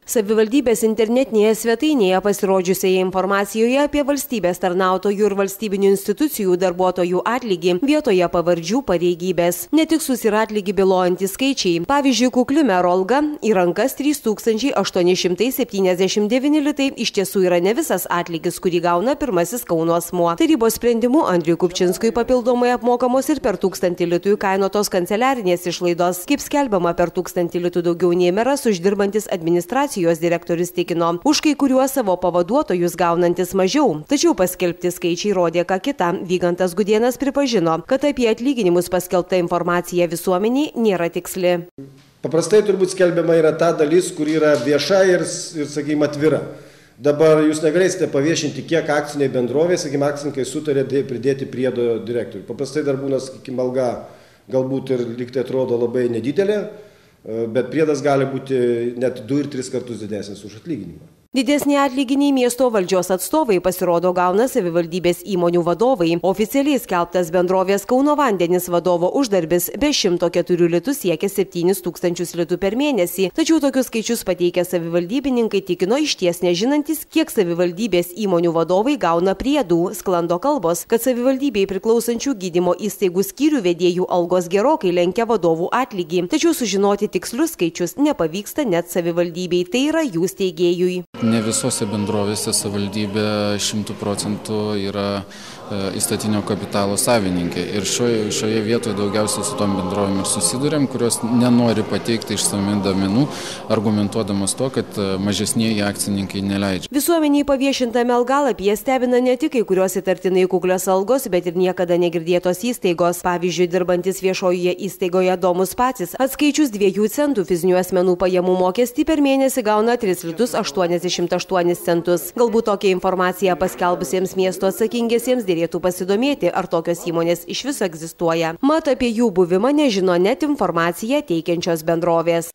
Savivaldybės internetinėje svetainėje pasirodžiusioje informacijoje apie valstybės tarnautojų ir valstybinių institucijų darbuotojų atlygį vietoje pavardžių pareigybės. Netikslus yra atlygį bylojantys skaičiai. Pavyzdžiui, kukli mero alga į rankas 3879 litai iš tiesų yra ne visas atlygis, kurį gauna pirmasis Kauno asmuo. Tarybos sprendimu Andriui Kupčinskui papildomai apmokamos ir per 1000 litų įkainotos kanceliarinės išlaidos. Kaip skelbiama, per 1000 litų daugiau nei meras uždirbantis administracijos direktorius tikino, už kai kuriuos savo pavaduotojus gaunantis mažiau. Tačiau paskelbti skaičiai rodė ką kitą. Vygantas Gudėnas pripažino, kad apie atlyginimus paskelbta informacija visuomeniai nėra tiksli. Paprastai turbūt skelbiama yra ta dalis, kur yra vieša ir sakykime, atvira. Dabar jūs negalėsite paviešinti, kiek akciniai bendrovė, sakykime, akcininkai sutarė pridėti priedo direktoriui. Paprastai dar būna, sakykime, alga galbūt ir liktai atrodo labai nedidelė, bet priedas gali būti net 2 ir 3 kartus didesnis už atlyginimą. Didesnį atlyginį miesto valdžios atstovai pasirodo gauna savivaldybės įmonių vadovai. Oficialiai skelbtas bendrovės Kauno vandenis vadovo uždarbis be 104 litų siekia 7000 litų per mėnesį. Tačiau tokius skaičius pateikę savivaldybininkai tikino išties nežinantis, kiek savivaldybės įmonių vadovai gauna priedų. Sklando kalbos, kad savivaldybei priklausančių gydymo įstaigų skyrių vedėjų algos gerokai lenkia vadovų atlygį. Tačiau sužinoti tikslius skaičius nepavyksta net savivaldybei, tai yra jų steigėjui. Ne visose bendrovėse savivaldybė 100% yra įstatinio kapitalo savininkė. Ir šioje vietoje daugiausiai su tom bendrovėmis susidurėm, kurios nenori pateikti išsamių duomenų, argumentuodamas to, kad mažesnieji akcininkai neleidžia. Visuomeniai paviešintame algalapyje stebina ne tik kai kurios įtartinai kuklios algos, bet ir niekada negirdėtos įstaigos. Pavyzdžiui, dirbantis viešojoje įstaigoje Domus Pacis atskaičius 2 centų fizinių asmenų pajamų mokestį per mėnesį gauna 3 litus 88 centus. Galbūt tokią informaciją paskelbusiems miesto atsakingiesiems dėlėtų pasidomėti, ar tokios įmonės iš viso egzistuoja. Mat, apie jų buvimą nežino net informaciją teikiančios bendrovės.